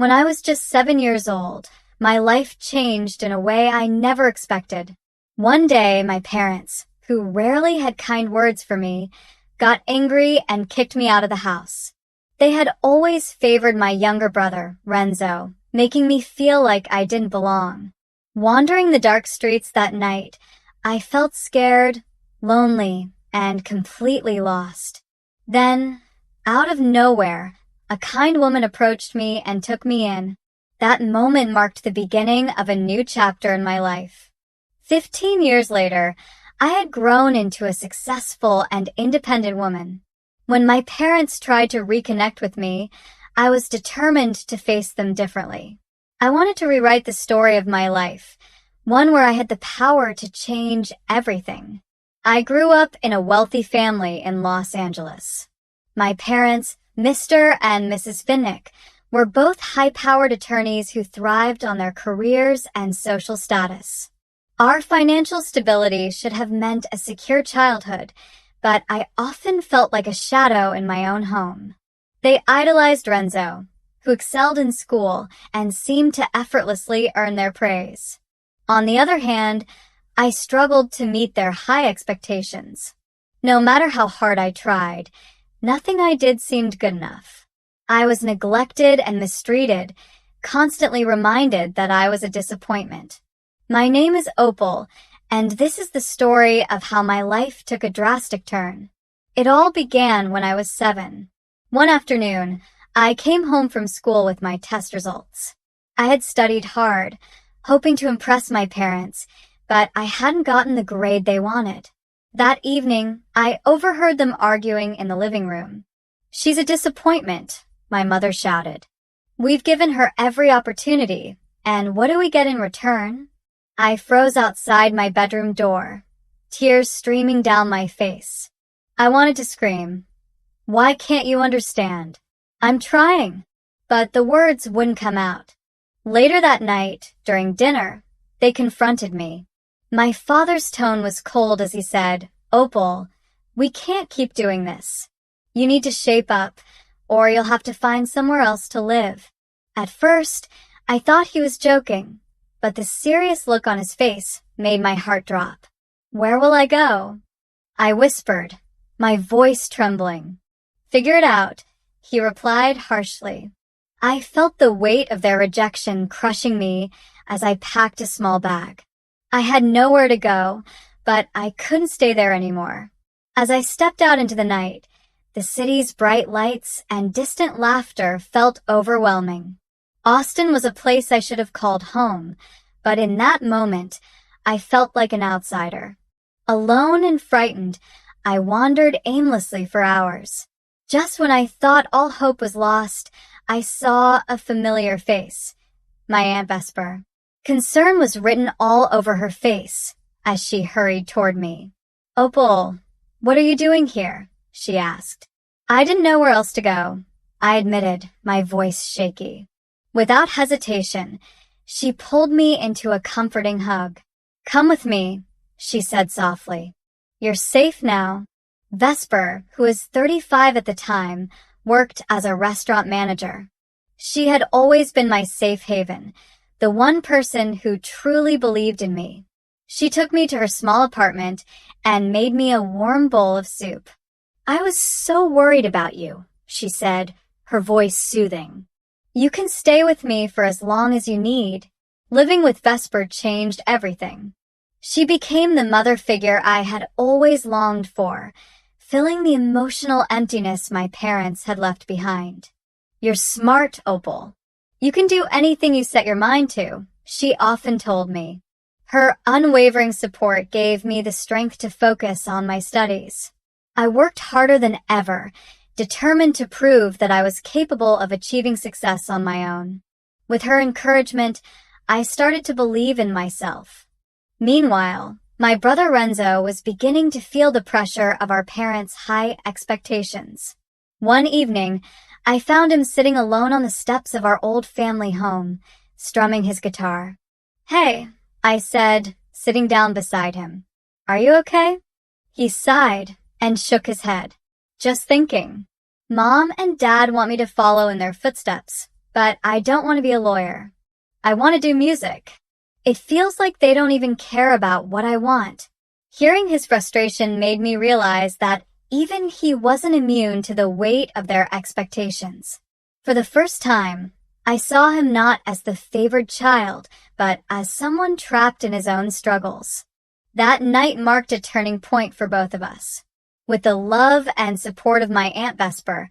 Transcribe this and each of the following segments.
When I was just 7 years old, my life changed in a way I never expected. One day, my parents, who rarely had kind words for me, got angry and kicked me out of the house. They had always favored my younger brother, Renzo, making me feel like I didn't belong. Wandering the dark streets that night, I felt scared, lonely, and completely lost. Then, out of nowhere, a kind woman approached me and took me in. That moment marked the beginning of a new chapter in my life. 15 years later, I had grown into a successful and independent woman. When my parents tried to reconnect with me, I was determined to face them differently. I wanted to rewrite the story of my life, one where I had the power to change everything. I grew up in a wealthy family in Los Angeles. My parents, Mr. and Mrs. Finnick, were both high-powered attorneys who thrived on their careers and social status. Our financial stability should have meant a secure childhood, but I often felt like a shadow in my own home. They idolized Renzo, who excelled in school and seemed to effortlessly earn their praise. On the other hand, I struggled to meet their high expectations. No matter how hard I tried, nothing I did seemed good enough. I was neglected and mistreated, constantly reminded that I was a disappointment. My name is Opal, and this is the story of how my life took a drastic turn. It all began when I was 7. One afternoon, I came home from school with my test results. I had studied hard, hoping to impress my parents, but I hadn't gotten the grade they wanted. That evening, I overheard them arguing in the living room. "She's a disappointment," my mother shouted. "We've given her every opportunity, and what do we get in return?" I froze outside my bedroom door, tears streaming down my face. I wanted to scream, "Why can't you understand? I'm trying," but the words wouldn't come out. Later that night, during dinner, they confronted me. My father's tone was cold as he said, "Opal, we can't keep doing this. You need to shape up, or you'll have to find somewhere else to live." At first, I thought he was joking, but the serious look on his face made my heart drop. "Where will I go?" I whispered, my voice trembling. "Figure it out," he replied harshly. I felt the weight of their rejection crushing me as I packed a small bag. I had nowhere to go, but I couldn't stay there anymore. As I stepped out into the night, the city's bright lights and distant laughter felt overwhelming. Austin was a place I should have called home, but in that moment, I felt like an outsider. Alone and frightened, I wandered aimlessly for hours. Just when I thought all hope was lost, I saw a familiar face, my Aunt Vesper. Concern was written all over her face as she hurried toward me. "Opal, what are you doing here?" she asked. I didn't know where else to go, I admitted, my voice shaky. Without hesitation, she pulled me into a comforting hug. "Come with me," she said softly. "You're safe now." Vesper, who was 35 at the time, worked as a restaurant manager. She had always been my safe haven, the one person who truly believed in me. She took me to her small apartment and made me a warm bowl of soup. "I was so worried about you," she said, her voice soothing. "You can stay with me for as long as you need." Living with Vesper changed everything. She became the mother figure I had always longed for, filling the emotional emptiness my parents had left behind. "You're smart, Opal. You can do anything you set your mind to," she often told me. Her unwavering support gave me the strength to focus on my studies. I worked harder than ever, determined to prove that I was capable of achieving success on my own. With her encouragement, I started to believe in myself. Meanwhile, my brother Renzo was beginning to feel the pressure of our parents' high expectations. One evening, I found him sitting alone on the steps of our old family home, strumming his guitar. "Hey," I said, sitting down beside him. "Are you okay?" He sighed and shook his head. "Just thinking. Mom and Dad want me to follow in their footsteps, but I don't want to be a lawyer. I want to do music. It feels like they don't even care about what I want." Hearing his frustration made me realize that even he wasn't immune to the weight of their expectations. For the first time, I saw him not as the favored child, but as someone trapped in his own struggles. That night marked a turning point for both of us. With the love and support of my Aunt Vesper,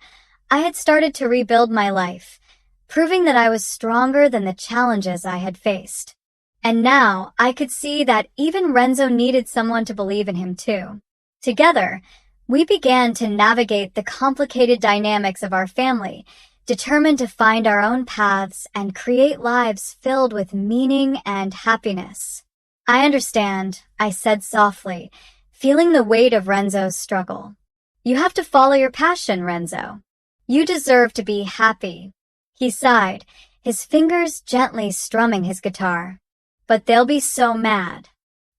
I had started to rebuild my life, proving that I was stronger than the challenges I had faced. And now I could see that even Renzo needed someone to believe in him too. Together, we began to navigate the complicated dynamics of our family, determined to find our own paths and create lives filled with meaning and happiness. "I understand," I said softly, feeling the weight of Renzo's struggle. "You have to follow your passion, Renzo. You deserve to be happy." He sighed, his fingers gently strumming his guitar. "But they'll be so mad.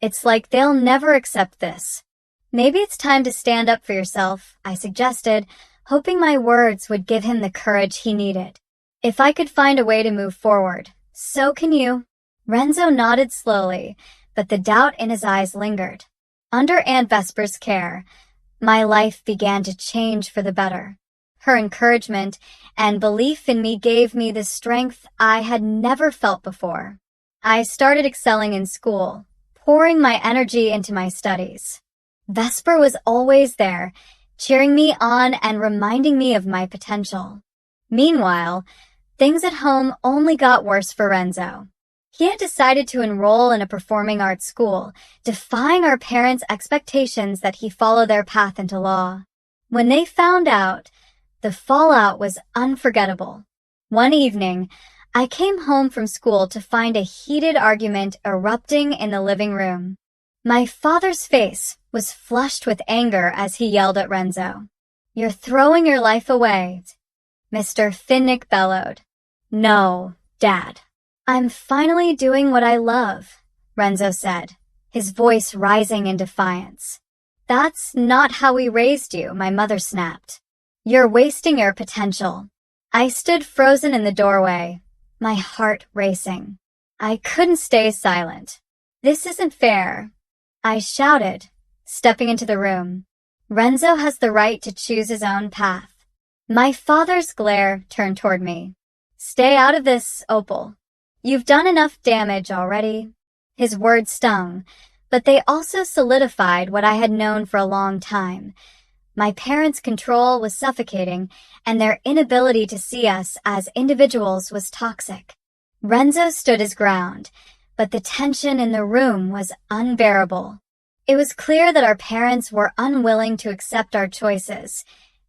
It's like they'll never accept this." "Maybe it's time to stand up for yourself," I suggested, hoping my words would give him the courage he needed. "If I could find a way to move forward, so can you." Renzo nodded slowly, but the doubt in his eyes lingered. Under Aunt Vesper's care, my life began to change for the better. Her encouragement and belief in me gave me the strength I had never felt before. I started excelling in school, pouring my energy into my studies. Vesper was always there, cheering me on and reminding me of my potential. Meanwhile, things at home only got worse for Renzo. He had decided to enroll in a performing arts school, defying our parents' expectations that he follow their path into law. When they found out, the fallout was unforgettable. One evening, I came home from school to find a heated argument erupting in the living room. My father's face was flushed with anger as he yelled at Renzo. "You're throwing your life away," Mr. Finnick bellowed. "No, Dad. I'm finally doing what I love," Renzo said, his voice rising in defiance. "That's not how we raised you," my mother snapped. "You're wasting your potential." I stood frozen in the doorway, my heart racing. I couldn't stay silent. "This isn't fair," I shouted, stepping into the room. "Renzo has the right to choose his own path." My father's glare turned toward me. "Stay out of this, Opal. You've done enough damage already." His words stung, but they also solidified what I had known for a long time. My parents' control was suffocating, and their inability to see us as individuals was toxic. Renzo stood his ground, but the tension in the room was unbearable. It was clear that our parents were unwilling to accept our choices,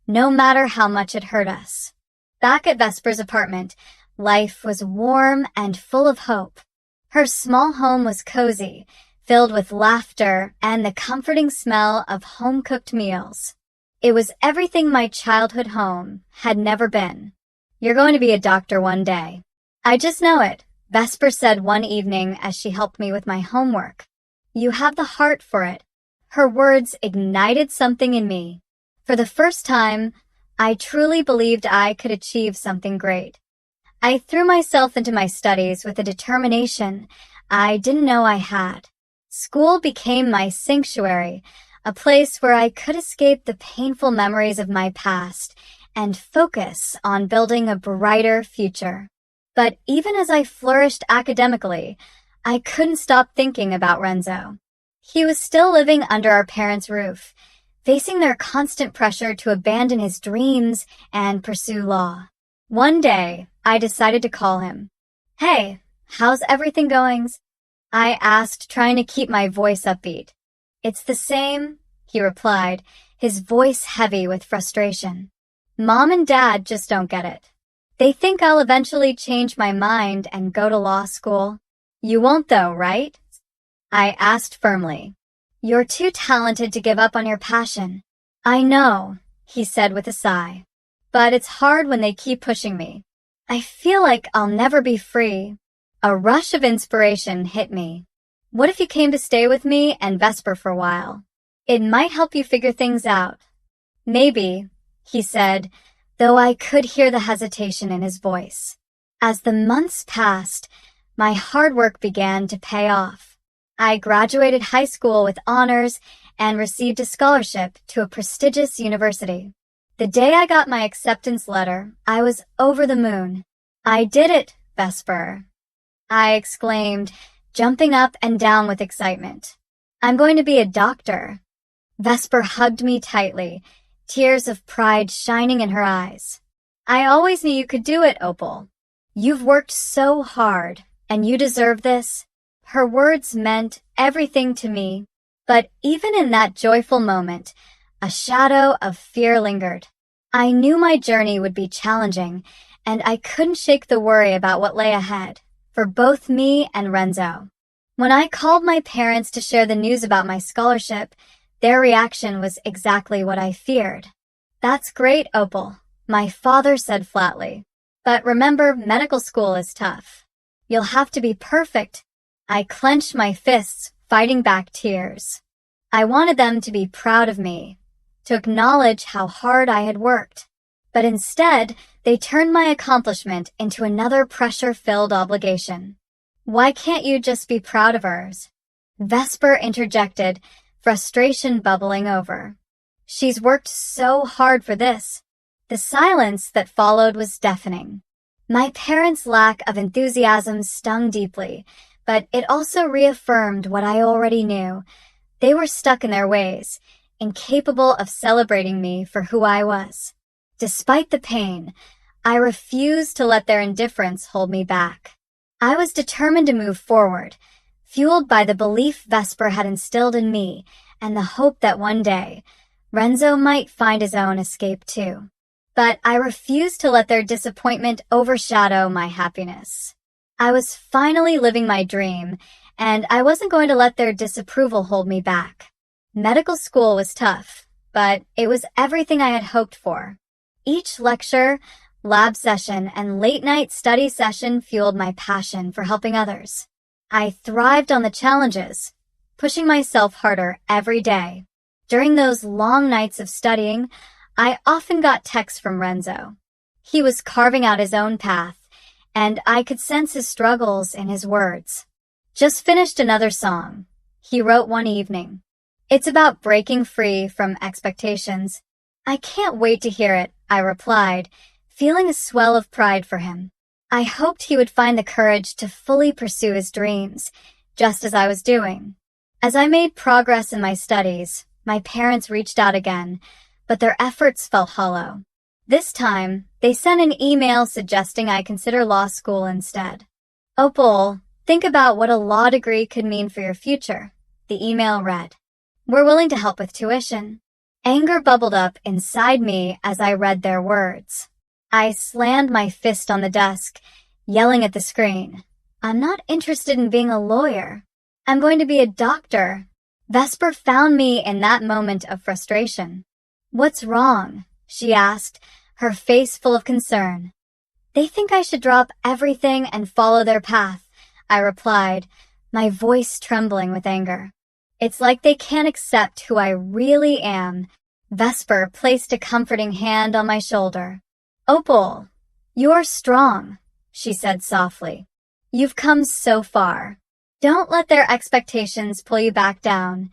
no matter how much it hurt us. Back at Vesper's apartment, life was warm and full of hope. Her small home was cozy, filled with laughter and the comforting smell of home-cooked meals. It was everything my childhood home had never been. "You're going to be a doctor one day. I just know it," Vesper said one evening as she helped me with my homework. "You have the heart for it." Her words ignited something in me. For the first time, I truly believed I could achieve something great. I threw myself into my studies with a determination I didn't know I had. School became my sanctuary, a place where I could escape the painful memories of my past and focus on building a brighter future. But even as I flourished academically, I couldn't stop thinking about Renzo. He was still living under our parents' roof, facing their constant pressure to abandon his dreams and pursue law. One day, I decided to call him. "Hey, how's everything going?" I asked, trying to keep my voice upbeat. "It's the same," he replied, his voice heavy with frustration. "Mom and Dad just don't get it. They think I'll eventually change my mind and go to law school." "You won't though, right?" I asked firmly. "You're too talented to give up on your passion." "I know," he said with a sigh. "But it's hard when they keep pushing me. I feel like I'll never be free." A rush of inspiration hit me. "What if you came to stay with me and Vesper for a while? It might help you figure things out." "Maybe," he said, though I could hear the hesitation in his voice. As the months passed, my hard work began to pay off. I graduated high school with honors and received a scholarship to a prestigious university. The day I got my acceptance letter, I was over the moon. "I did it, Vesper," I exclaimed, jumping up and down with excitement. "I'm going to be a doctor." Vesper hugged me tightly, tears of pride shining in her eyes. "I always knew you could do it, Opal. You've worked so hard, and you deserve this." Her words meant everything to me, but even in that joyful moment, a shadow of fear lingered. I knew my journey would be challenging, and I couldn't shake the worry about what lay ahead, for both me and Renzo. When I called my parents to share the news about my scholarship, their reaction was exactly what I feared. "That's great, Opal," my father said flatly. "But remember, medical school is tough. You'll have to be perfect." I clenched my fists, fighting back tears. I wanted them to be proud of me, to acknowledge how hard I had worked. But instead, they turned my accomplishment into another pressure-filled obligation. "Why can't you just be proud of hers?" Vesper interjected, frustration bubbling over. "She's worked so hard for this." The silence that followed was deafening. My parents' lack of enthusiasm stung deeply, but it also reaffirmed what I already knew. They were stuck in their ways, incapable of celebrating me for who I was. Despite the pain, I refused to let their indifference hold me back. I was determined to move forward, fueled by the belief Vesper had instilled in me and the hope that one day, Renzo might find his own escape too. But I refused to let their disappointment overshadow my happiness. I was finally living my dream, and I wasn't going to let their disapproval hold me back. Medical school was tough, but it was everything I had hoped for. Each lecture, lab session, and late-night study session fueled my passion for helping others. I thrived on the challenges, pushing myself harder every day. During those long nights of studying, I often got texts from Renzo. He was carving out his own path, and I could sense his struggles in his words. "Just finished another song," he wrote one evening. "It's about breaking free from expectations." "I can't wait to hear it," I replied, feeling a swell of pride for him. I hoped he would find the courage to fully pursue his dreams, just as I was doing. As I made progress in my studies, my parents reached out again, but their efforts felt hollow. This time, they sent an email suggesting I consider law school instead. "Opal, think about what a law degree could mean for your future," the email read. "We're willing to help with tuition." Anger bubbled up inside me as I read their words. I slammed my fist on the desk, yelling at the screen. "I'm not interested in being a lawyer. I'm going to be a doctor." Vesper found me in that moment of frustration. "What's wrong?" she asked, her face full of concern. "They think I should drop everything and follow their path," I replied, my voice trembling with anger. "It's like they can't accept who I really am." Vesper placed a comforting hand on my shoulder. "Opal, you're strong," she said softly. "You've come so far. Don't let their expectations pull you back down."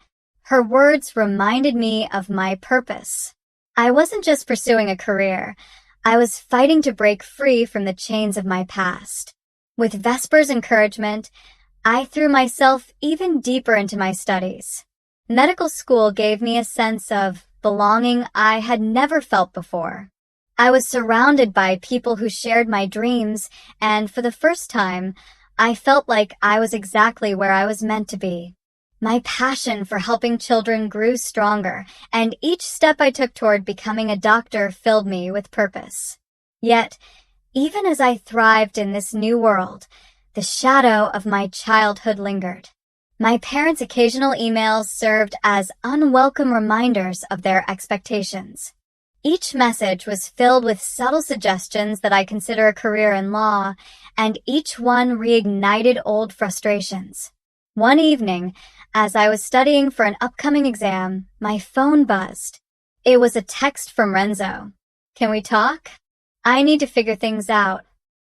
Her words reminded me of my purpose. I wasn't just pursuing a career. I was fighting to break free from the chains of my past. With Vesper's encouragement, I threw myself even deeper into my studies. Medical school gave me a sense of belonging I had never felt before. I was surrounded by people who shared my dreams, and for the first time, I felt like I was exactly where I was meant to be. My passion for helping children grew stronger, and each step I took toward becoming a doctor filled me with purpose. Yet, even as I thrived in this new world, the shadow of my childhood lingered. My parents' occasional emails served as unwelcome reminders of their expectations. Each message was filled with subtle suggestions that I consider a career in law, and each one reignited old frustrations. One evening, as I was studying for an upcoming exam, my phone buzzed. It was a text from Renzo. "Can we talk? I need to figure things out."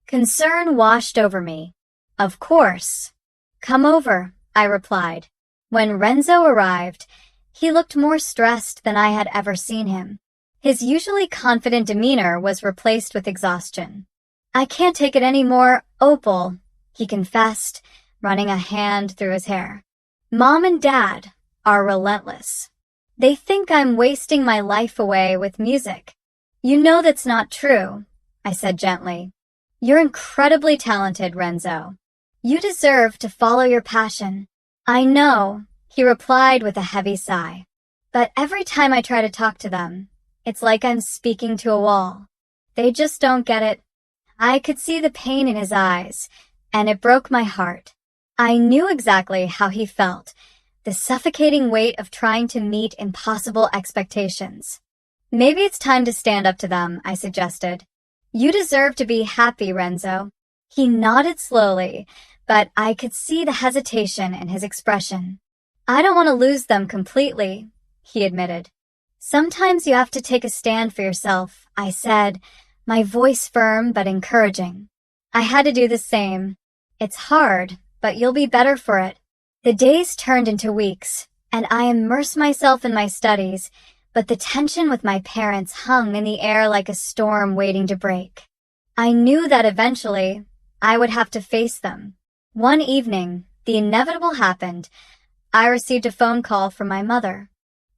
Concern washed over me. Of course. Come over, I replied. When Renzo arrived, he looked more stressed than I had ever seen him. His usually confident demeanor was replaced with exhaustion. I can't take it anymore, Opal, he confessed, running a hand through his hair. Mom and Dad are relentless. They think I'm wasting my life away with music. You know that's not true, I said gently. You're incredibly talented, Renzo. You deserve to follow your passion. I know, he replied with a heavy sigh. But every time I try to talk to them, it's like I'm speaking to a wall. They just don't get it. I could see the pain in his eyes, and it broke my heart. I knew exactly how he felt, the suffocating weight of trying to meet impossible expectations. Maybe it's time to stand up to them, I suggested. You deserve to be happy, Renzo. He nodded slowly, but I could see the hesitation in his expression. I don't want to lose them completely, he admitted. Sometimes you have to take a stand for yourself, I said, my voice firm but encouraging. I had to do the same. It's hard, but you'll be better for it. The days turned into weeks, and I immersed myself in my studies, but the tension with my parents hung in the air like a storm waiting to break. I knew that eventually I would have to face them. One evening, the inevitable happened. I received a phone call from my mother.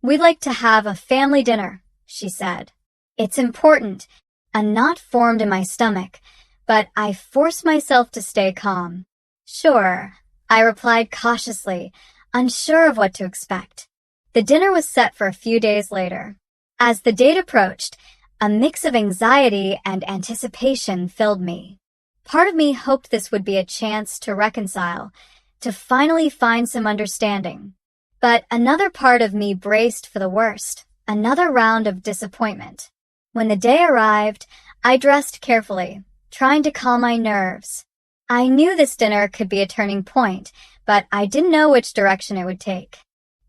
We'd like to have a family dinner, she said. It's important. A knot formed in my stomach, but I forced myself to stay calm. Sure, I replied cautiously, unsure of what to expect. The dinner was set for a few days later. As the date approached, a mix of anxiety and anticipation filled me. Part of me hoped this would be a chance to reconcile, to finally find some understanding. But another part of me braced for the worst, another round of disappointment. When the day arrived, I dressed carefully, trying to calm my nerves. I knew this dinner could be a turning point, but I didn't know which direction it would take.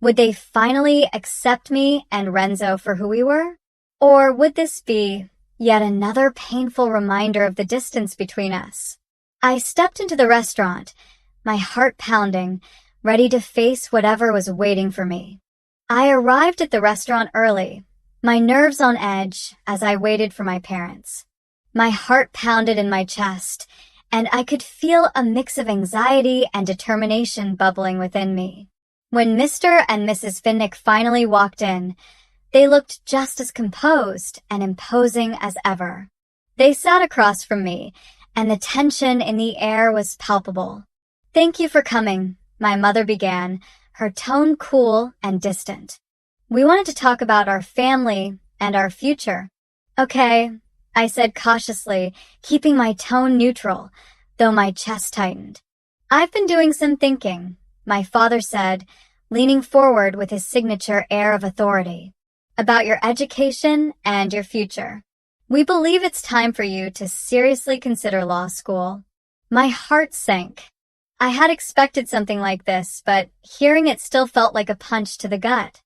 Would they finally accept me and Renzo for who we were? Or would this be yet another painful reminder of the distance between us? I stepped into the restaurant, my heart pounding, ready to face whatever was waiting for me. I arrived at the restaurant early, my nerves on edge as I waited for my parents. My heart pounded in my chest, and I could feel a mix of anxiety and determination bubbling within me. When Mr. and Mrs. Finnick finally walked in, they looked just as composed and imposing as ever. They sat across from me, and the tension in the air was palpable. Thank you for coming, my mother began, her tone cool and distant. We wanted to talk about our family and our future. Okay, I said cautiously, keeping my tone neutral, though my chest tightened. I've been doing some thinking, my father said, leaning forward with his signature air of authority, about your education and your future. We believe it's time for you to seriously consider law school. My heart sank. I had expected something like this, but hearing it still felt like a punch to the gut.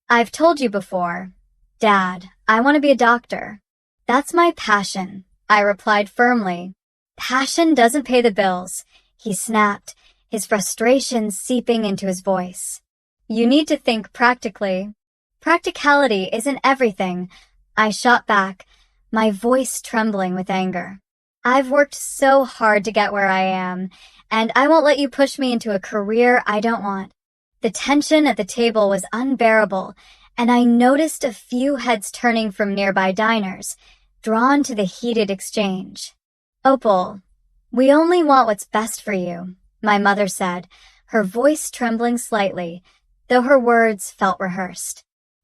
I've told you before, Dad, I want to be a doctor. That's my passion, I replied firmly. Passion doesn't pay the bills, he snapped, his frustration seeping into his voice. You need to think practically. Practicality isn't everything, I shot back, my voice trembling with anger. I've worked so hard to get where I am, and I won't let you push me into a career I don't want. The tension at the table was unbearable, and I noticed a few heads turning from nearby diners, drawn to the heated exchange. Opal, we only want what's best for you, my mother said, her voice trembling slightly, though her words felt rehearsed.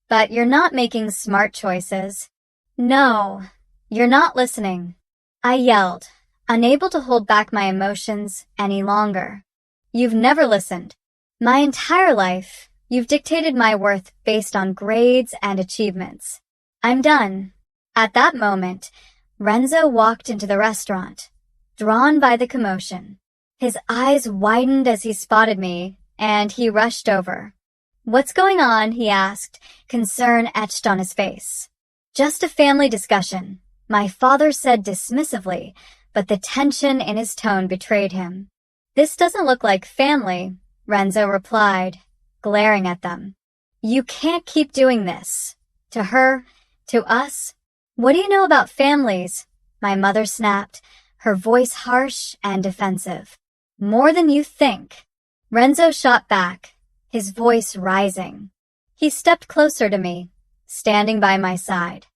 But you're not making smart choices. No, you're not listening, I yelled, unable to hold back my emotions any longer. You've never listened. My entire life, you've dictated my worth based on grades and achievements. I'm done. At that moment, Renzo walked into the restaurant, drawn by the commotion. His eyes widened as he spotted me, and he rushed over. What's going on? He asked, concern etched on his face. Just a family discussion, my father said dismissively, but the tension in his tone betrayed him. "This doesn't look like family," Renzo replied, glaring at them. "You can't keep doing this. To her, to us. What do you know about families?" my mother snapped, her voice harsh and defensive. "More than you think." Renzo shot back, his voice rising. He stepped closer to me, standing by my side.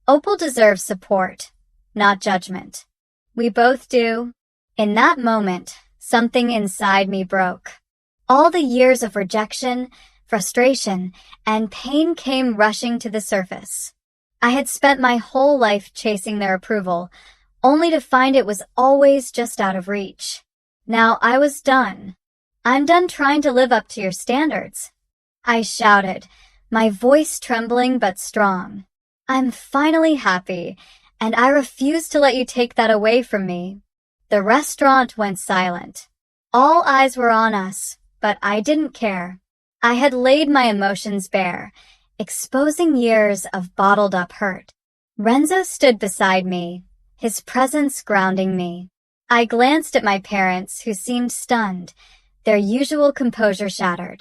"Opal deserves support, not judgment. We both do." In that moment, something inside me broke. All the years of rejection, frustration, and pain came rushing to the surface. I had spent my whole life chasing their approval, only to find it was always just out of reach. Now I was done. "I'm done trying to live up to your standards," I shouted, my voice trembling but strong. "I'm finally happy, and I refuse to let you take that away from me." The restaurant went silent. All eyes were on us, but I didn't care. I had laid my emotions bare, exposing years of bottled-up hurt. Renzo stood beside me, his presence grounding me. I glanced at my parents, who seemed stunned, their usual composure shattered.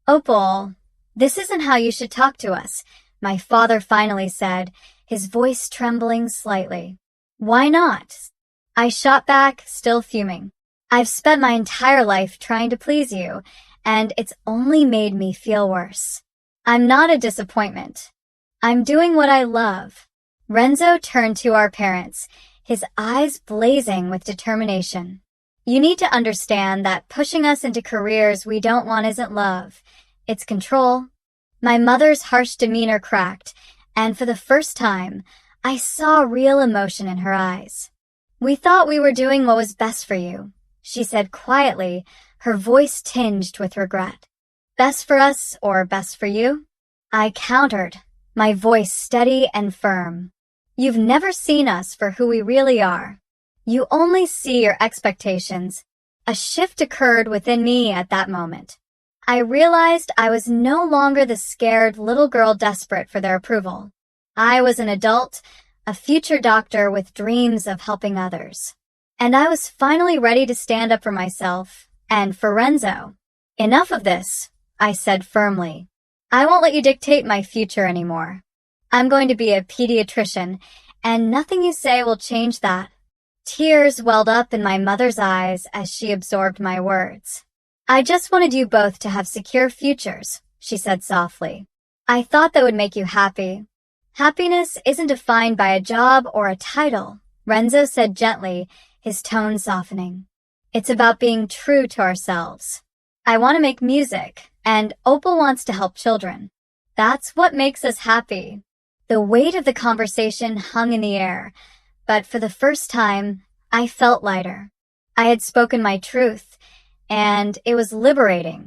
"Opal, this isn't how you should talk to us," my father finally said, his voice trembling slightly. "Why not?" I shot back, still fuming. "I've spent my entire life trying to please you, and it's only made me feel worse. I'm not a disappointment. I'm doing what I love." Renzo turned to our parents, his eyes blazing with determination. "You need to understand that pushing us into careers we don't want isn't love. It's control." My mother's harsh demeanor cracked, and for the first time, I saw real emotion in her eyes. "We thought we were doing what was best for you," she said quietly, her voice tinged with regret. "Best for us or best for you?" I countered, my voice steady and firm. "You've never seen us for who we really are. You only see your expectations." A shift occurred within me at that moment. I realized I was no longer the scared little girl desperate for their approval. I was an adult, a future doctor with dreams of helping others. And I was finally ready to stand up for myself and for Renzo. "Enough of this," I said firmly. "I won't let you dictate my future anymore. I'm going to be a pediatrician, and nothing you say will change that." Tears welled up in my mother's eyes as she absorbed my words. "I just wanted you both to have secure futures," she said softly. "I thought that would make you happy." "Happiness isn't defined by a job or a title," Renzo said gently, his tone softening. "It's about being true to ourselves. I want to make music, and Opal wants to help children. That's what makes us happy." The weight of the conversation hung in the air, but for the first time, I felt lighter. I had spoken my truth, and it was liberating.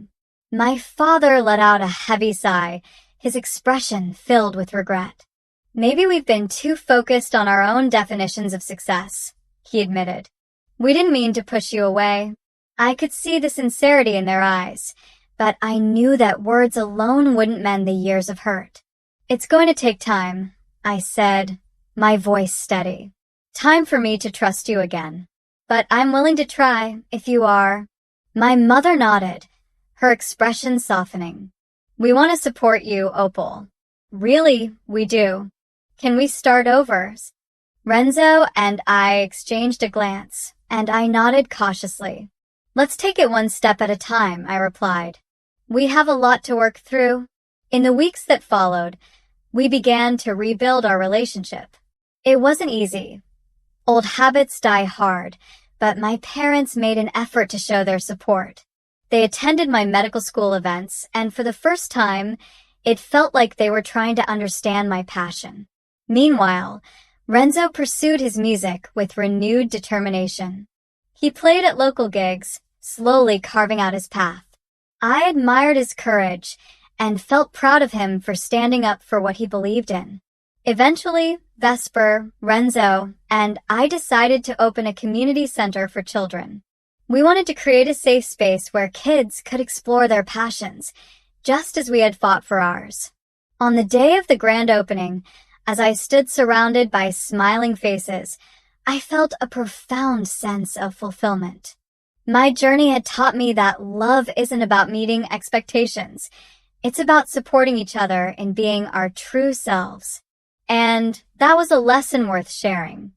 My father let out a heavy sigh, his expression filled with regret. "Maybe we've been too focused on our own definitions of success," he admitted. "We didn't mean to push you away." I could see the sincerity in their eyes, but I knew that words alone wouldn't mend the years of hurt. "It's going to take time," I said, my voice steady. "Time for me to trust you again. But I'm willing to try, if you are." My mother nodded, her expression softening. "We want to support you, Opal. Really, we do. Can we start over?" Renzo and I exchanged a glance, and I nodded cautiously. "Let's take it one step at a time," I replied. "We have a lot to work through." In the weeks that followed, we began to rebuild our relationship. It wasn't easy. Old habits die hard, but my parents made an effort to show their support. They attended my medical school events, and for the first time, it felt like they were trying to understand my passion. Meanwhile, Renzo pursued his music with renewed determination. He played at local gigs, slowly carving out his path. I admired his courage and felt proud of him for standing up for what he believed in. Eventually, Vesper, Renzo, and I decided to open a community center for children. We wanted to create a safe space where kids could explore their passions, just as we had fought for ours. On the day of the grand opening, as I stood surrounded by smiling faces, I felt a profound sense of fulfillment. My journey had taught me that love isn't about meeting expectations. It's about supporting each other in being our true selves. And that was a lesson worth sharing.